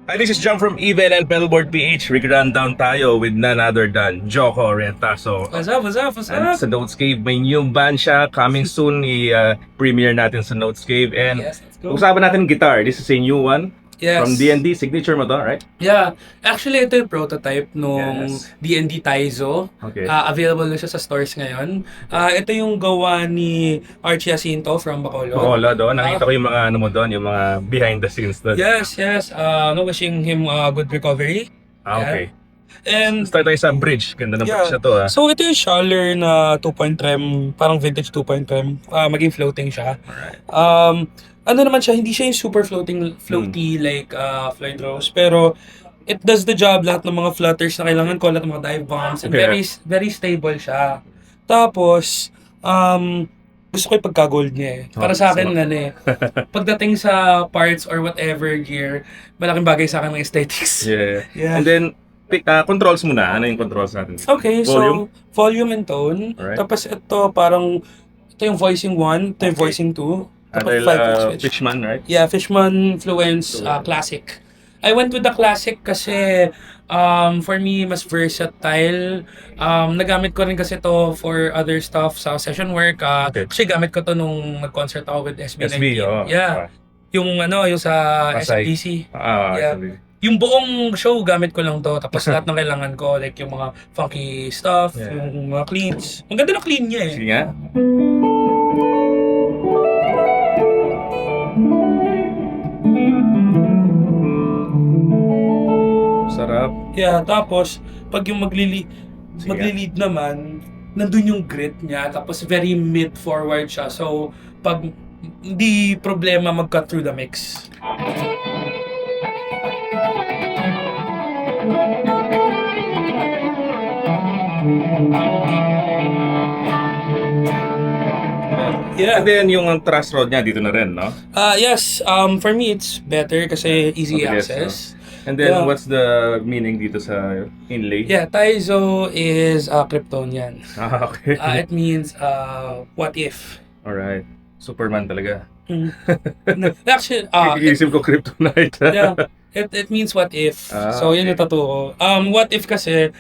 Hi, this is John from Evil and Pedalboard PH. Rundown tayo with none other than Joko Rentaso. What's up, what's up, what's And up? sa Notes Cave, may new band siya. Coming soon, i-premiere natin sa Notes Cave. And Yes, let's go. usapan natin guitar. This is a new one. Yes. From D&D. Signature mo to, right? Yeah. Actually, ito yung prototype nung Yes. D&D Taizo. Okay. Available na siya sa stores ngayon. Ito yung gawa ni Archie Jacinto from Bacolod. Bacolod, oh. Nakita ko yung mga ano mo doon, yung mga behind the scenes doon. Yes, yes. Wishing him good recovery. Okay. And Start tayo sa bridge. Ganda ng bridge na to, ah. so ito yung Schaller na 2-point trem, parang vintage 2-point trem. Maging floating siya. Alright. Ano naman siya, hindi siya yung super floaty like Floyd Rose, pero it does the job. Lahat ng mga flutters na kailangan ko, lahat ng mga dive bombs, and Okay. very stable siya. Tapos, gusto ko yung pagka-gold niya eh. Para sa akin, pagdating sa parts or whatever gear, malaking bagay sa akin ng aesthetics. Yeah. Yeah. And then, controls muna. Ano yung controls natin? Okay, Volume? so volume and tone. Alright. Tapos ito yung voicing 1, ito yung voicing 2. Tapos Adel 5 switch. Fishman, right? Yeah, Fishman Fluence Classic. I went with the Classic kasi for me, mas versatile. Nagamit ko rin kasi to for other stuff sa session work. Okay. Kasi gamit ko to nung nag-concert ako with SB19. SB, oh. Yeah. Yung sa Pasay. SBC. Yeah. Yeah. Yung buong show, gamit ko lang to. Tapos lahat ng kailangan ko, like yung mga funky stuff, Yeah. yung mga cleans. Ang ganda ng clean niya eh. Sige nga. Sarap. Yeah, tapos, pag yung Sige. magli-lead naman, nandun yung grit niya, tapos very mid-forward siya. So, pag hindi problema mag-cut through the mix. Yeah. And then yung thrust rod niya dito na rin, no? Yes, for me it's better kasi easy Mabilis, access. And then Yeah. what's the meaning dito sa inlay? Yeah, Taizo is Kryptonian. Okay. It means what if. Alright. Superman talaga. Actually, Iisip ko kryptonite. yeah, it means what if. So yun yung tattoo ko. What if kasi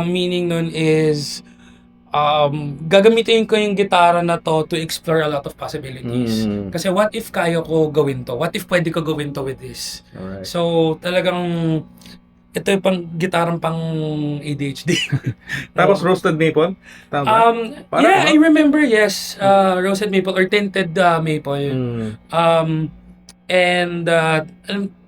meaning nun is gagamitin ko yung gitara na to to explore a lot of possibilities. Mm. Kasi what if kaya ko gawin to? What if pwede ko gawin to with this? Alright. So talagang ito yung gitarang pang ADHD. Tapos roasted maple? Tama ba? Parang, yeah, ano? I remember, yes. Roasted maple or tinted maple. Mm. And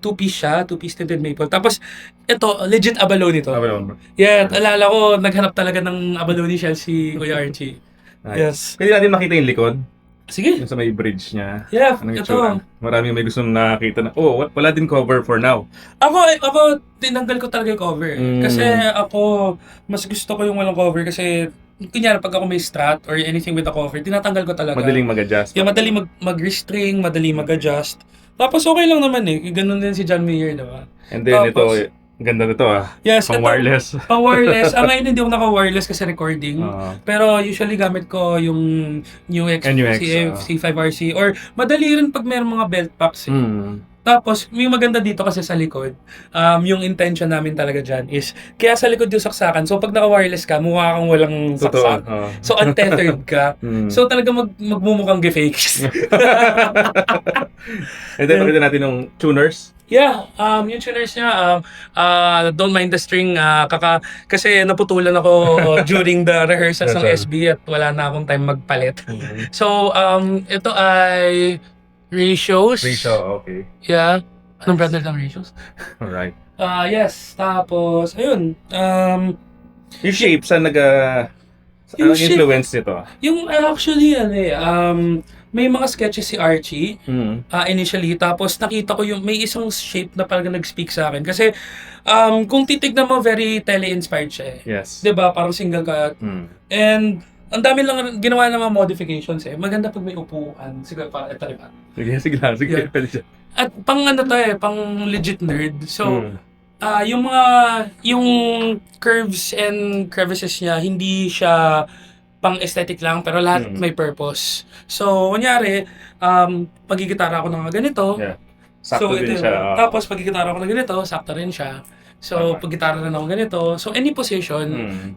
two-piece siya, two-piece tinted maple. Tapos, ito, legit abalone to. Abalone. Yeah, alala ko, naghanap talaga ng abalone shell si Kuya Archie. Nice. Yes. Pwede natin makita yung likod. Sige. Yung sa may bridge niya. Yeah, Anong ito. itsura? Maraming may gusto nakita na, wala din cover for now. Ako, tinanggal ko talaga yung cover. Mm. Kasi ako, mas gusto ko yung walang cover kasi, kunyari, pag ako may strat or anything with a cover, tinatanggal ko talaga. Madaling mag-adjust. Yeah, madali mag-restring, madali mag-adjust. Tapos okay lang naman eh. Ganun din si John Mayer, diba? And then Tapos, ang ganda nito yes, pang ito, wireless. pang wireless. Ngayon hindi ako naka-wireless kasi recording. Oo. Pero usually gamit ko yung NUX, NUX, C5RC. Or madali rin pag mayroong mga belt packs eh. Mm. Tapos, yung maganda dito kasi sa likod, yung intention namin talaga dyan is, kaya sa likod yung saksakan. So, pag naka-wireless ka, mukha kang walang Totoo. saksak. Oo. So, untethered ka. Mm. So, talaga magmumukhang gefakes. And then pakita natin yung tuners. Yeah, yung tuners niya, don't mind the string, kasi naputulan ako during the rehearsals ng SB at wala na akong time magpalit. So, ito ay Ratios. Ratio, okay. Yeah. Anong brand ng Ratios? Alright. Yes, tapos, ayun, Yung shape, saan Yung influence nito? yung actually, may mga sketches si Archie, Mm. initially, tapos nakita ko yung may isang shape na parang nag-speak sa akin. Kasi, kung titignan mo, very tele-inspired siya eh. Yes. Diba? Parang single cut. Mm. And, ang dami lang ginawa ng mga modifications eh. Maganda pag may upuan. Siguro, parang ito rin. Sige lang. Sige, Yeah. pwede siya. At pang pang legit nerd. So, Mm. yung curves and crevices niya, hindi siya pang aesthetic lang, pero lahat may purpose. So, kunyari, magigitara ako ng ganito, Yeah. Sakto din ito, siya. tapos pag gitara ko na ganito, sakto rin siya. So, pag gitara rin ako ganito, so any position,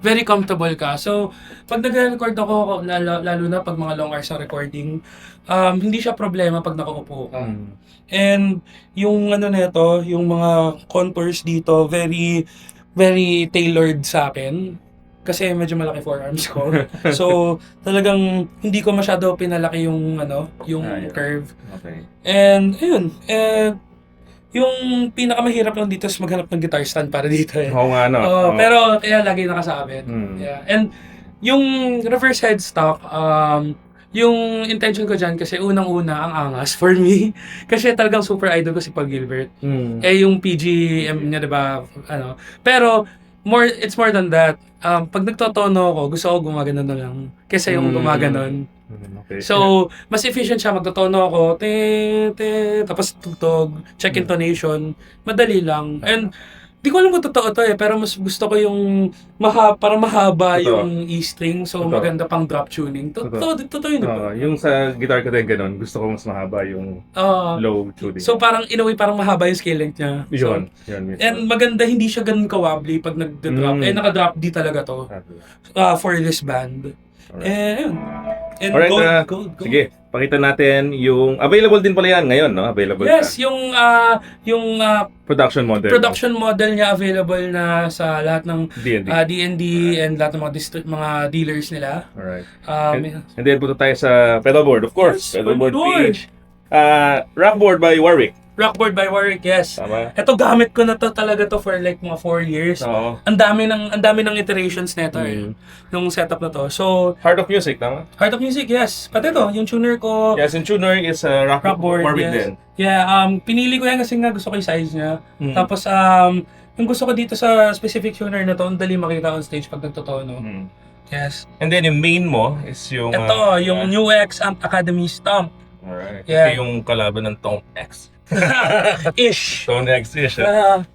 very comfortable ka. So, pag nag-record ako, lalo na pag mga long hours ng recording, hindi siya problema pag nakaupo ka. And yung ano nito, yung mga contours dito, very, very tailored sa akin. Kasi medyo malaki forearms ko. So, talagang hindi ko masyado pinalaki yung yung curve. Okay. And ayun, yung pinakamahirap lang dito is maghanap ng guitar stand para dito eh. Oo nga, no? Pero kaya lagi nakasabit. Yeah. And yung reverse headstock, yung intention ko dyan kasi unang-una ang angas for me. Kasi talagang super idol ko si Paul Gilbert. Eh yung PGM niya, diba? Pero it's more than that. Pag nagtotono ako, gusto ko gumagano na lang. Kesa yung gumaganon. Okay. So, mas efficient siya. Magtotono ako, tapos tugtog, check intonation. Madali lang. And, di ko alam kung totoo to pero mas gusto ko yung parang mahaba yung E string. So, maganda pang drop tuning. Totoo yun. Yung sa guitar ko din ganun, gusto ko mas mahaba yung low tuning. So, parang in a way, parang mahaba yung scale length niya. Yun. And maganda, hindi siya ganun ka-wobbly pag nag-drop. Naka-drop D talaga to. For this band. Ayun. And Alright, gold. Sige, pakita natin yung available din pala yan ngayon, no? Available Yes, ka. yung Production model. production model niya available na sa lahat ng D&D. D&D and lahat ng mga dealers nila. Alright. Um, And then punta tayo sa pedalboard, of course. Yes, Pedalboard pedalboard. PH. Rockboard by Warwick. Rockboard by Warwick, yes. Tama. Ito gamit ko na to talaga to for like mga 4 years. Oo. Ang dami ng iterations nito nung setup na to. So, Heart of Music, tama? Heart of Music, yes. Pati to, yung tuner ko, Yes, and tuner is Rockboard, Warwick yes. din. Yeah, pinili ko yan kasi nga gusto ko yung size niya. Tapos, yung gusto ko dito sa specific tuner na to, ang dali makita on stage pag nagtotono. Yes. And then yung main mo is yung... Ito, yung New X Amp Academy Stomp. Alright. Yeah. Ito yung kalaban ng Tone X. Ish. Tone X-ish. Ah,